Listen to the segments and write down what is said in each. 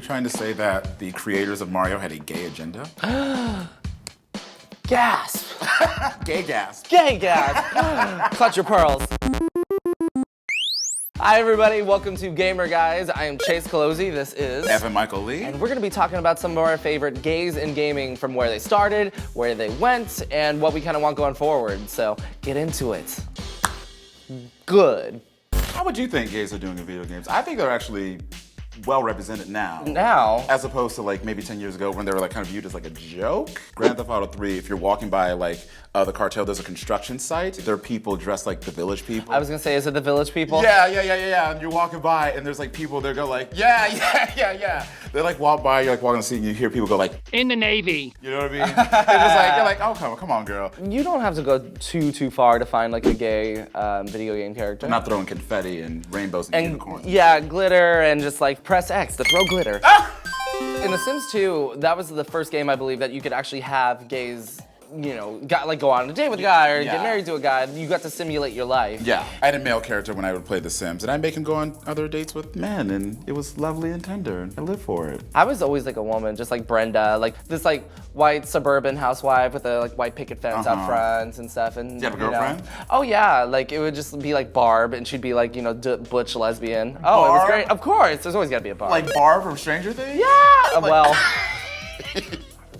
you trying to say that the creators of Mario had a gay agenda? Gasp! Gay gasp. Gay gasp! Clutch your pearls. Hi everybody, welcome to Gaymer Guys. I am Chase Colosi, this is Evan Michael Lee. And we're gonna be talking about some of our favorite gays in gaming, from where they started, where they went, and what we kind of want going forward. So get into it. Good. How would you think gays are doing in video games? I think they're actually well represented now. Now? As opposed to like maybe 10 years ago when they were like kind of viewed as like a joke. Grand Theft Auto 3, if you're walking by like the cartel, there's a construction site. There are people dressed like the village people. I was gonna say, is it the village people? Yeah. And you're walking by and there's like people, they go like, yeah. They like walk by, you're like walking on the street and you hear people go like, in the Navy. you know what I mean? They're just like, you're like, oh, come on, girl. You don't have to go too far to find like a gay video game character. I'm not throwing confetti and rainbows and unicorns. Yeah, glitter and just like press X to throw glitter. In The Sims 2, that was the first game I believe that you could actually have gays, you know, go on a date with a guy or get married to a guy. You got to simulate your life. Yeah, I had a male character when I would play The Sims, and I'd make him go on other dates with men, and it was lovely and tender, and I lived for it. I was always like a woman, just like Brenda, like this like white suburban housewife with a like white picket fence out front and stuff. And you have a girlfriend? Oh yeah, like it would just be like Barb, and she'd be like, you know, butch lesbian. Oh, it was great. Of course, there's always gotta be a Barb. Like Barb from Stranger Things? Yeah. Well.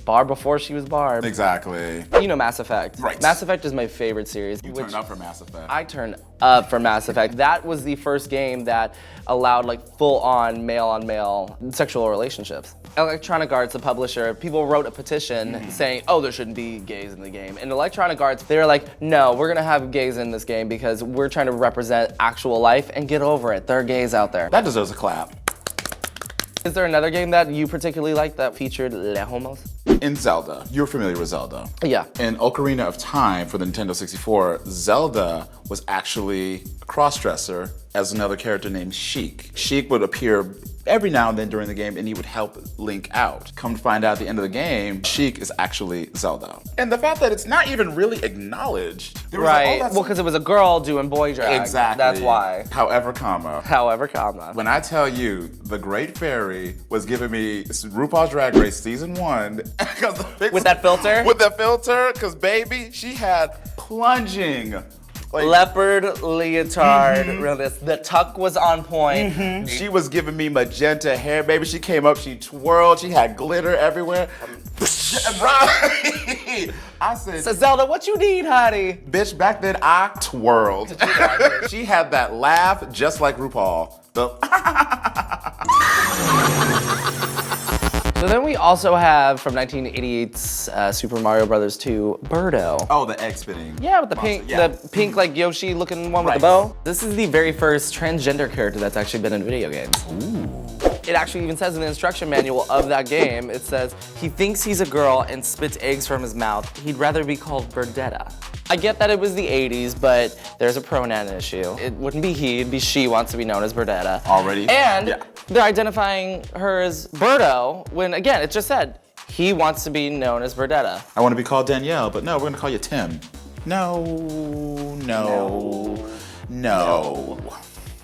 Barb before she was Barb. Exactly. You know Mass Effect. Right. Mass Effect is my favorite series. You turned up for Mass Effect. I turned up for Mass Effect. That was the first game that allowed like full-on male-on-male sexual relationships. Electronic Arts, the publisher, people wrote a petition saying, oh, there shouldn't be gays in the game. And Electronic Arts, they were like, no, we're gonna have gays in this game because we're trying to represent actual life, and get over it. There are gays out there. That deserves a clap. Is there another game that you particularly like that featured les homos? In Zelda, you're familiar with Zelda. Yeah. In Ocarina of Time for the Nintendo 64, Zelda was actually a cross-dresser as another character named Sheik. Sheik would appear every now and then during the game, and he would help Link out. Come to find out at the end of the game, Sheik is actually Zelda. And the fact that it's not even really acknowledged. There was Right, like, well, because it was a girl doing boy drag. Exactly. That's why. However, comma. When When I tell you, the Great Fairy was giving me RuPaul's Drag Race Season 1. With that filter? With that filter, because baby, she had plunging. Like, leopard leotard, the tuck was on point. she was giving me magenta hair, baby. She came up, she twirled, she had glitter everywhere. Right. I said, So Zelda, what you need, honey? bitch, back then I twirled. She had that laugh just like RuPaul. So then we also have, from 1988's Super Mario Bros. 2, Berto. Oh, the egg spitting. Yeah, with the monster. pink, Yeah. the pink like Yoshi looking one with the Right. bow. This is the very first transgender character that's actually been in video games. It actually even says in the instruction manual of that game, it says, he thinks he's a girl and spits eggs from his mouth. He'd rather be called Berdetta. I get that it was the 80s, but there's a pronoun issue. It wouldn't be he, it'd be she wants to be known as Berdetta. Already? And Yeah. they're identifying her as Berto when, again, it just said, he wants to be known as Berdetta. I want to be called Danielle, but no, we're gonna call you Tim. No.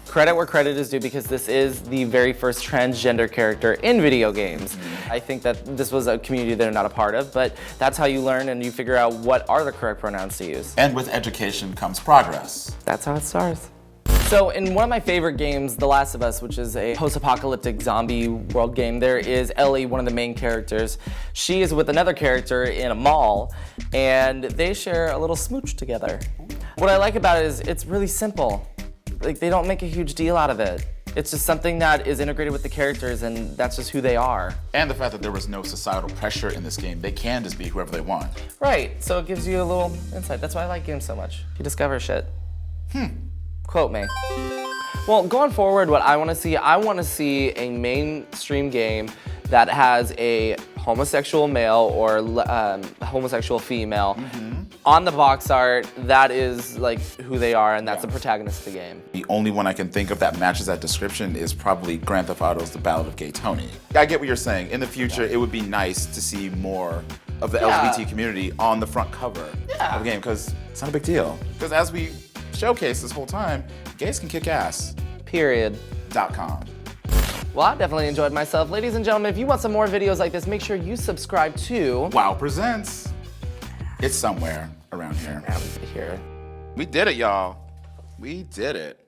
Credit where credit is due, because this is the very first transgender character in video games. I think that this was a community they're not a part of, but that's how you learn and you figure out what are the correct pronouns to use. And with education comes progress. That's how it starts. So in one of my favorite games, The Last of Us, which is a post-apocalyptic zombie world game, there is Ellie, one of the main characters. She is with another character in a mall, and they share a little smooch together. What I like about it is it's really simple. Like, they don't make a huge deal out of it. It's just something that is integrated with the characters, and that's just who they are. And the fact that there was no societal pressure in this game. They can just be whoever they want. Right, so it gives you a little insight. That's why I like games so much. You discover shit. Quote me. Well, going forward, what I want to see a mainstream game that has a homosexual male or homosexual female on the box art. That is like who they are, and that's the protagonist of the game. The only one I can think of that matches that description is probably Grand Theft Auto's The Ballad of Gay Tony. I get what you're saying. In the future, it would be nice to see more of the LGBT community on the front cover of the game, because it's not a big deal. Because as we showcase this whole time, gays can kick ass. Period. .com. Well, I definitely enjoyed myself. Ladies and gentlemen, if you want some more videos like this, make sure you subscribe to Wow Presents. It's somewhere around here. Here. We did it, y'all. We did it.